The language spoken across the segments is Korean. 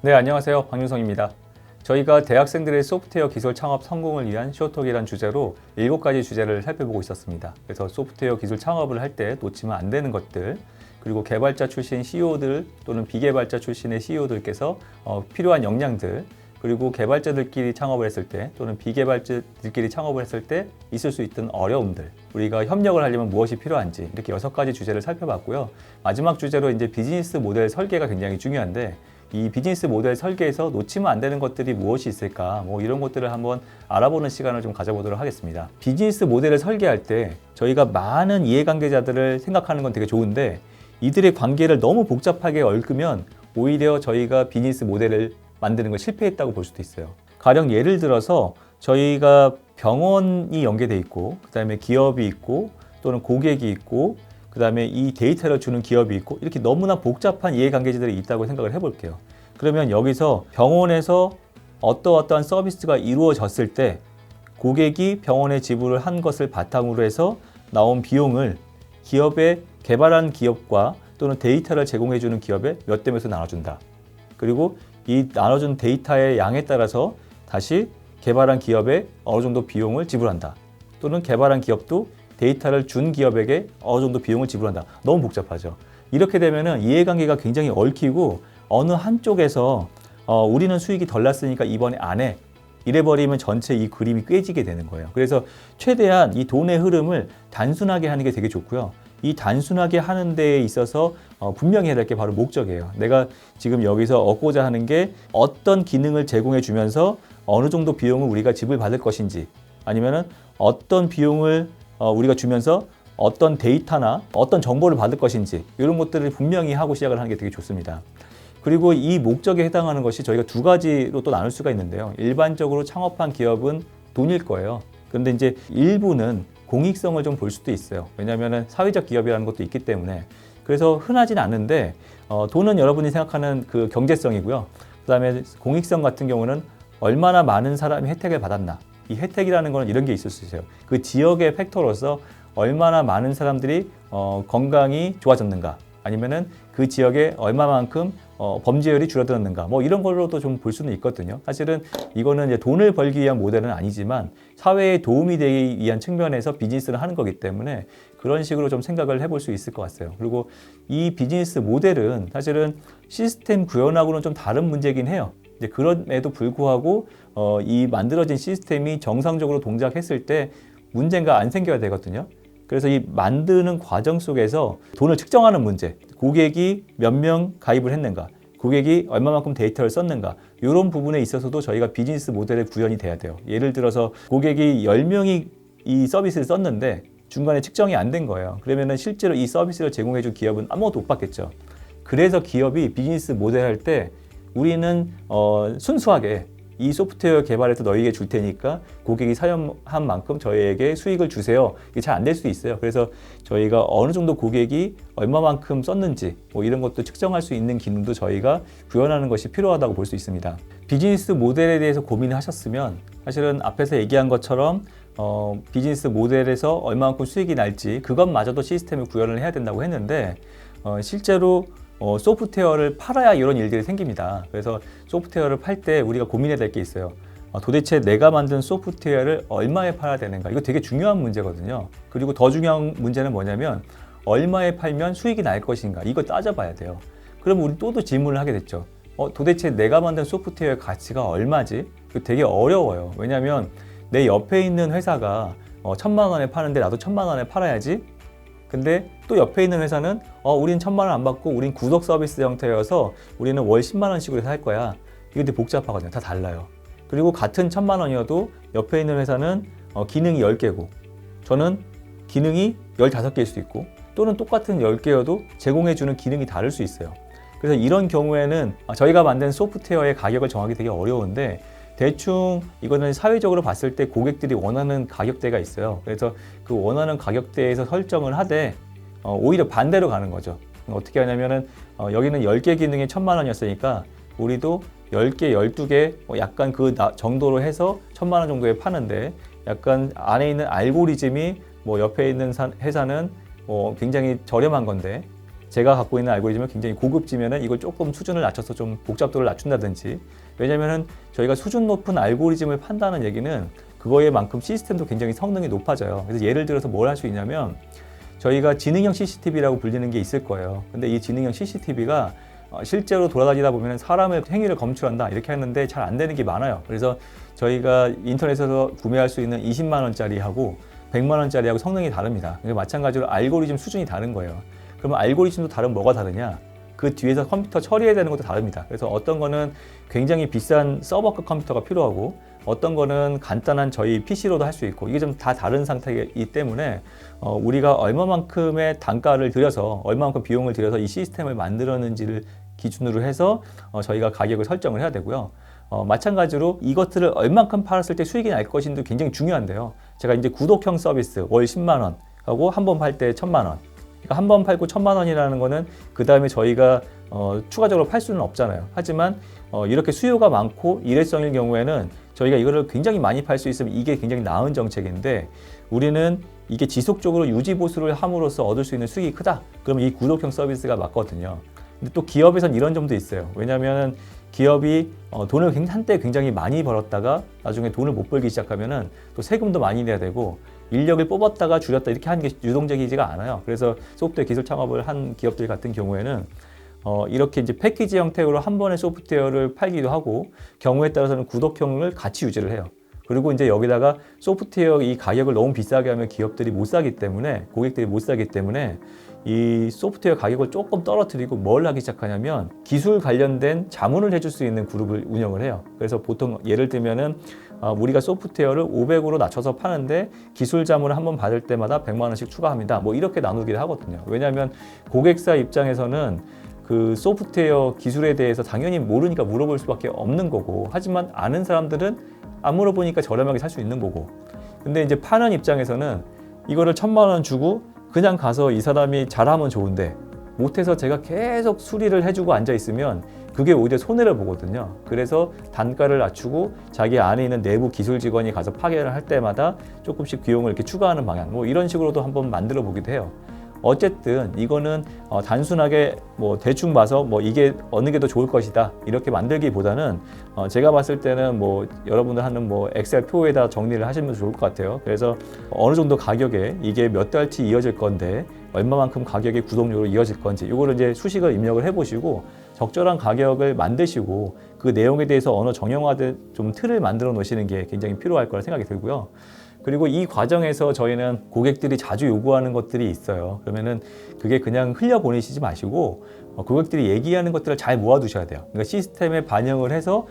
네, 안녕하세요. 박윤성입니다. 저희가 대학생들의 소프트웨어 기술 창업 성공을 위한 쇼톡이란 주제로 7가지 주제를 살펴보고 있었습니다. 그래서 소프트웨어 기술 창업을 할 때 놓치면 안 되는 것들, 그리고 개발자 출신 CEO들 또는 비개발자 출신의 CEO들께서 필요한 역량들, 그리고 개발자들끼리 창업을 했을 때 또는 비개발자들끼리 창업을 했을 때 있을 수 있던 어려움들, 우리가 협력을 하려면 무엇이 필요한지, 이렇게 6가지 주제를 살펴봤고요. 마지막 주제로 이제 비즈니스 모델 설계가 굉장히 중요한데, 이 비즈니스 모델 설계에서 놓치면 안 되는 것들이 무엇이 있을까, 이런 것들을 한번 알아보는 시간을 좀 가져보도록 하겠습니다. 비즈니스 모델을 설계할 때 저희가 많은 이해관계자들을 생각하는 건 되게 좋은데, 이들의 관계를 너무 복잡하게 얽으면 오히려 저희가 비즈니스 모델을 만드는 걸 실패했다고 볼 수도 있어요. 가령 예를 들어서 저희가 병원이 연계돼 있고, 그 다음에 기업이 있고, 또는 고객이 있고, 그 다음에 이 데이터를 주는 기업이 있고, 이렇게 너무나 복잡한 이해관계자들이 있다고 생각을 해볼게요. 그러면 여기서 병원에서 어떠한 서비스가 이루어졌을 때 고객이 병원에 지불을 한 것을 바탕으로 해서 나온 비용을 기업에 개발한 기업과 또는 데이터를 제공해주는 기업에 몇 대 몇으로 나눠준다. 그리고 이 나눠준 데이터의 양에 따라서 다시 개발한 기업에 어느 정도 비용을 지불한다. 또는 개발한 기업도 데이터를 준 기업에게 어느 정도 비용을 지불한다. 너무 복잡하죠. 이렇게 되면은 이해관계가 굉장히 얽히고 어느 한쪽에서 우리는 수익이 덜 났으니까 이번에 안 해. 이래버리면 전체 이 그림이 꿰지게 되는 거예요. 그래서 최대한 이 돈의 흐름을 단순하게 하는 게 되게 좋고요. 이 단순하게 하는 데에 있어서 분명히 해야 될 게 바로 목적이에요. 내가 지금 여기서 얻고자 하는 게 어떤 기능을 제공해 주면서 어느 정도 비용을 우리가 지불받을 것인지, 아니면은 어떤 비용을 우리가 주면서 어떤 데이터나 어떤 정보를 받을 것인지, 이런 것들을 분명히 하고 시작을 하는 게 되게 좋습니다. 그리고 이 목적에 해당하는 것이 저희가 2가지로 또 나눌 수가 있는데요. 일반적으로 창업한 기업은 돈일 거예요. 그런데 이제 일부는 공익성을 좀 볼 수도 있어요. 왜냐하면 사회적 기업이라는 것도 있기 때문에. 그래서 흔하진 않은데 돈은 여러분이 생각하는 그 경제성이고요. 그 다음에 공익성 같은 경우는 얼마나 많은 사람이 혜택을 받았나. 이 혜택이라는 거는 이런 게 있을 수 있어요. 그 지역의 팩터로서 얼마나 많은 사람들이 건강이 좋아졌는가, 아니면은 그 지역에 얼마만큼 범죄율이 줄어들었는가, 이런 걸로도 좀 볼 수는 있거든요. 사실은 이거는 이제 돈을 벌기 위한 모델은 아니지만 사회에 도움이 되기 위한 측면에서 비즈니스를 하는 거기 때문에 그런 식으로 좀 생각을 해볼 수 있을 것 같아요. 그리고 이 비즈니스 모델은 사실은 시스템 구현하고는 좀 다른 문제긴 해요. 이제 그럼에도 불구하고 이 만들어진 시스템이 정상적으로 동작했을 때 문제가 안 생겨야 되거든요. 그래서 이 만드는 과정 속에서 돈을 측정하는 문제, 고객이 몇 명 가입을 했는가, 고객이 얼마만큼 데이터를 썼는가, 이런 부분에 있어서도 저희가 비즈니스 모델의 구현이 돼야 돼요. 예를 들어서 고객이 10명이 이 서비스를 썼는데 중간에 측정이 안 된 거예요. 그러면 실제로 이 서비스를 제공해 준 기업은 아무것도 못 받겠죠. 그래서 기업이 비즈니스 모델 할 때 우리는 순수하게 이 소프트웨어 개발해서 너희에게 줄 테니까 고객이 사용한 만큼 저희에게 수익을 주세요. 이게 잘 안 될 수 있어요. 그래서 저희가 어느 정도 고객이 얼마만큼 썼는지 이런 것도 측정할 수 있는 기능도 저희가 구현하는 것이 필요하다고 볼 수 있습니다. 비즈니스 모델에 대해서 고민을 하셨으면 사실은 앞에서 얘기한 것처럼 비즈니스 모델에서 얼마만큼 수익이 날지 그것마저도 시스템을 구현을 해야 된다고 했는데 실제로 소프트웨어를 팔아야 이런 일들이 생깁니다. 그래서 소프트웨어를 팔 때 우리가 고민해야 될 게 있어요. 도대체 내가 만든 소프트웨어를 얼마에 팔아야 되는가? 이거 되게 중요한 문제거든요. 그리고 더 중요한 문제는 뭐냐면 얼마에 팔면 수익이 날 것인가? 이거 따져봐야 돼요. 그럼 우리 또 질문을 하게 됐죠. 도대체 내가 만든 소프트웨어의 가치가 얼마지? 이거 되게 어려워요. 왜냐하면 내 옆에 있는 회사가 1,000만 원에 파는데 나도 1,000만 원에 팔아야지. 근데 또 옆에 있는 회사는 우린 1,000만 원 안 받고 우린 구독 서비스 형태여서 우리는 월 10만 원씩으로 할 거야. 이거 되게 복잡하거든요. 다 달라요. 그리고 같은 1,000만 원이어도 옆에 있는 회사는 기능이 10개고 저는 기능이 15개일 수도 있고, 또는 똑같은 10개여도 제공해주는 기능이 다를 수 있어요. 그래서 이런 경우에는 저희가 만든 소프트웨어의 가격을 정하기 되게 어려운데, 대충 이거는 사회적으로 봤을 때 고객들이 원하는 가격대가 있어요. 그래서 그 원하는 가격대에서 설정을 하되 오히려 반대로 가는 거죠. 어떻게 하냐면은 여기는 10개 기능에 1,000만 원이었으니까 우리도 10개, 12개 약간 그 정도로 해서 1,000만 원 정도에 파는데, 약간 안에 있는 알고리즘이 옆에 있는 회사는 굉장히 저렴한 건데 제가 갖고 있는 알고리즘은 굉장히 고급지면은 이걸 조금 수준을 낮춰서 좀 복잡도를 낮춘다든지, 왜냐면은 저희가 수준 높은 알고리즘을 판다는 얘기는 그거에 만큼 시스템도 굉장히 성능이 높아져요. 그래서 예를 들어서 뭘 할 수 있냐면 저희가 지능형 CCTV라고 불리는 게 있을 거예요. 근데 이 지능형 CCTV가 실제로 돌아다니다 보면 사람의 행위를 검출한다 이렇게 하는데 잘 안 되는 게 많아요. 그래서 저희가 인터넷에서 구매할 수 있는 20만 원짜리하고 100만 원짜리하고 성능이 다릅니다. 마찬가지로 알고리즘 수준이 다른 거예요. 그러면 알고리즘도 다르면 뭐가 다르냐? 그 뒤에서 컴퓨터 처리해야 되는 것도 다릅니다. 그래서 어떤 거는 굉장히 비싼 서버급 컴퓨터가 필요하고 어떤 거는 간단한 저희 PC로도 할 수 있고 이게 좀 다 다른 상태이기 때문에 우리가 얼마만큼의 단가를 들여서 얼마만큼 비용을 들여서 이 시스템을 만들었는지를 기준으로 해서 저희가 가격을 설정을 해야 되고요. 마찬가지로 이것들을 얼만큼 팔았을 때 수익이 날 것인지도 굉장히 중요한데요. 제가 이제 구독형 서비스 월 10만 원 하고 한 번 팔 때 1,000만 원. 그러니까 한 번 팔고 1,000만 원이라는 거는 그 다음에 저희가 추가적으로 팔 수는 없잖아요. 하지만 이렇게 수요가 많고 일회성일 경우에는 저희가 이거를 굉장히 많이 팔 수 있으면 이게 굉장히 나은 정책인데 우리는 이게 지속적으로 유지 보수를 함으로써 얻을 수 있는 수익이 크다. 그럼 이 구독형 서비스가 맞거든요. 근데 또 기업에선 이런 점도 있어요. 왜냐하면 기업이 돈을 한때 굉장히 많이 벌었다가 나중에 돈을 못 벌기 시작하면은 또 세금도 많이 내야 되고 인력을 뽑았다가 줄였다 이렇게 하는 게 유동적이지가 않아요. 그래서 소프트웨어 기술 창업을 한 기업들 같은 경우에는 이렇게 이제 패키지 형태로 한 번에 소프트웨어를 팔기도 하고 경우에 따라서는 구독형을 같이 유지를 해요. 그리고 이제 여기다가 소프트웨어 이 가격을 너무 비싸게 하면 기업들이 못 사기 때문에 고객들이 못 사기 때문에 이 소프트웨어 가격을 조금 떨어뜨리고 뭘 하기 시작하냐면 기술 관련된 자문을 해줄 수 있는 그룹을 운영을 해요. 그래서 보통 예를 들면은 우리가 소프트웨어를 500으로 낮춰서 파는데 기술 자문을 한번 받을 때마다 100만 원씩 추가합니다. 뭐 이렇게 나누기를 하거든요. 왜냐하면 고객사 입장에서는 그 소프트웨어 기술에 대해서 당연히 모르니까 물어볼 수밖에 없는 거고 하지만 아는 사람들은 안 물어보니까 저렴하게 살 수 있는 거고 근데 이제 파는 입장에서는 이거를 1,000만 원 주고 그냥 가서 이 사람이 잘하면 좋은데 못해서 제가 계속 수리를 해주고 앉아 있으면 그게 오히려 손해를 보거든요. 그래서 단가를 낮추고 자기 안에 있는 내부 기술 직원이 가서 파견을 할 때마다 조금씩 비용을 이렇게 추가하는 방향 뭐 이런 식으로도 한번 만들어 보기도 해요. 어쨌든 이거는 단순하게 뭐 대충 봐서 뭐 이게 어느 게 더 좋을 것이다 이렇게 만들기보다는 제가 봤을 때는 뭐 여러분들 하는 뭐 엑셀 표에다 정리를 하시면 좋을 것 같아요. 그래서 어느 정도 가격에 이게 몇 달치 이어질 건데 얼마만큼 가격이 구독료로 이어질 건지 이거를 이제 수식을 입력을 해보시고 적절한 가격을 만드시고 그 내용에 대해서 어느 정형화된 좀 틀을 만들어 놓으시는 게 굉장히 필요할 거라 생각이 들고요. 그리고 이 과정에서 저희는 고객들이 자주 요구하는 것들이 있어요. 그러면은 그게 그냥 흘려보내시지 마시고 고객들이 얘기하는 것들을 잘 모아두셔야 돼요. 그러니까 시스템에 반영을 해서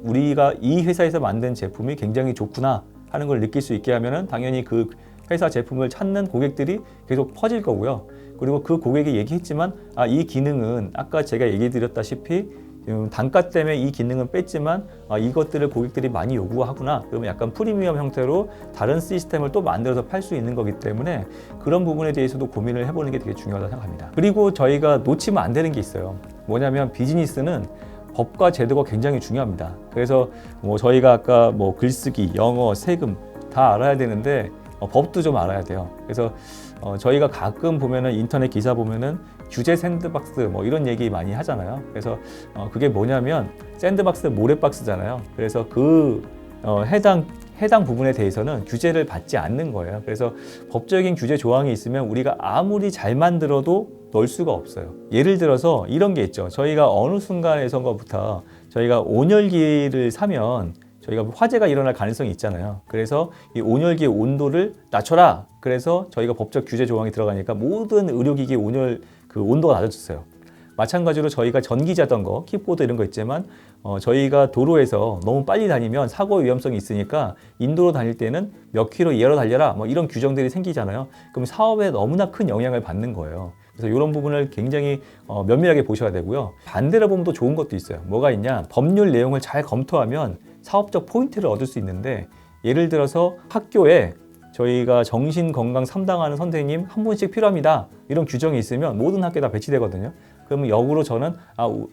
우리가 이 회사에서 만든 제품이 굉장히 좋구나 하는 걸 느낄 수 있게 하면은 당연히 그 회사 제품을 찾는 고객들이 계속 퍼질 거고요. 그리고 그 고객이 얘기했지만 이 기능은 아까 제가 얘기 드렸다시피 단가 때문에 이 기능은 뺐지만 이것들을 고객들이 많이 요구하구나. 그러면 약간 프리미엄 형태로 다른 시스템을 또 만들어서 팔 수 있는 거기 때문에 그런 부분에 대해서도 고민을 해보는 게 되게 중요하다고 생각합니다. 그리고 저희가 놓치면 안 되는 게 있어요. 뭐냐면 비즈니스는 법과 제도가 굉장히 중요합니다. 그래서 뭐 저희가 아까 뭐 글쓰기, 영어, 세금 다 알아야 되는데 법도 좀 알아야 돼요. 그래서 저희가 가끔 보면은 인터넷 기사 보면은 규제 샌드박스 뭐 이런 얘기 많이 하잖아요. 그래서 그게 뭐냐면 샌드박스 모래박스잖아요. 그래서 그 해당 부분에 대해서는 규제를 받지 않는 거예요. 그래서 법적인 규제 조항이 있으면 우리가 아무리 잘 만들어도 넣을 수가 없어요. 예를 들어서 이런 게 있죠. 저희가 어느 순간에서부터 저희가 온열기를 사면 저희가 화재가 일어날 가능성이 있잖아요. 그래서 이 온열기의 온도를 낮춰라. 그래서 저희가 법적 규제 조항이 들어가니까 모든 의료기기 온열 그 온도가 낮아졌어요. 마찬가지로 저희가 전기 자전거, 킥보드 이런 거 있지만 저희가 도로에서 너무 빨리 다니면 사고 위험성이 있으니까 인도로 다닐 때는 몇 킬로 이하로 달려라 뭐 이런 규정들이 생기잖아요. 그럼 사업에 너무나 큰 영향을 받는 거예요. 그래서 이런 부분을 굉장히 면밀하게 보셔야 되고요. 반대로 보면 또 좋은 것도 있어요. 뭐가 있냐? 법률 내용을 잘 검토하면 사업적 포인트를 얻을 수 있는데 예를 들어서 학교에 저희가 정신건강 3당하는 선생님 한 분씩 필요합니다. 이런 규정이 있으면 모든 학교에 다 배치되거든요. 그러면 역으로 저는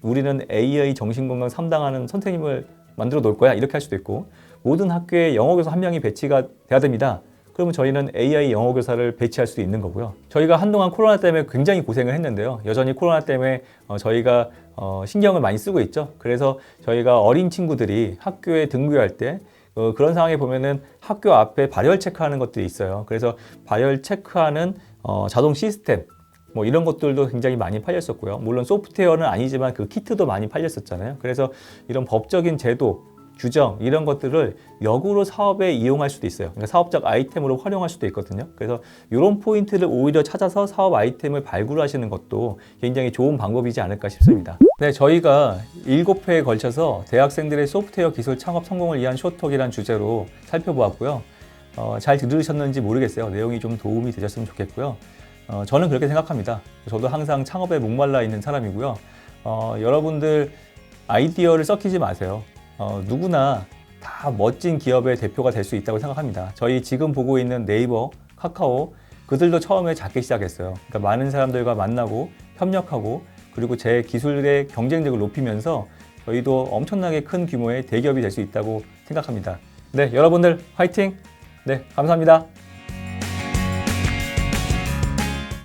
우리는 AI 정신건강 3당하는 선생님을 만들어 놓을 거야 이렇게 할 수도 있고 모든 학교에 영어교사 한 명이 배치가 돼야 됩니다. 그러면 저희는 AI 영어 교사를 배치할 수도 있는 거고요. 저희가 한동안 코로나 때문에 굉장히 고생을 했는데요. 여전히 코로나 때문에 저희가 신경을 많이 쓰고 있죠. 그래서 저희가 어린 친구들이 학교에 등교할 때 그런 상황에 보면은 학교 앞에 발열 체크하는 것들이 있어요. 그래서 발열 체크하는 자동 시스템 뭐 이런 것들도 굉장히 많이 팔렸었고요. 물론 소프트웨어는 아니지만 그 키트도 많이 팔렸었잖아요. 그래서 이런 법적인 제도, 규정 이런 것들을 역으로 사업에 이용할 수도 있어요. 그러니까 사업적 아이템으로 활용할 수도 있거든요. 그래서 이런 포인트를 오히려 찾아서 사업 아이템을 발굴하시는 것도 굉장히 좋은 방법이지 않을까 싶습니다. 네, 저희가 7회에 걸쳐서 대학생들의 소프트웨어 기술 창업 성공을 위한 쇼톡이란 주제로 살펴보았고요. 잘 들으셨는지 모르겠어요. 내용이 좀 도움이 되셨으면 좋겠고요. 저는 그렇게 생각합니다. 저도 항상 창업에 목말라 있는 사람이고요. 여러분들 아이디어를 썩히지 마세요. 누구나 다 멋진 기업의 대표가 될 수 있다고 생각합니다. 저희 지금 보고 있는 네이버, 카카오 그들도 처음에 작게 시작했어요. 그러니까 많은 사람들과 만나고 협력하고 그리고 제 기술의 경쟁력을 높이면서 저희도 엄청나게 큰 규모의 대기업이 될 수 있다고 생각합니다. 네, 여러분들 화이팅! 네, 감사합니다.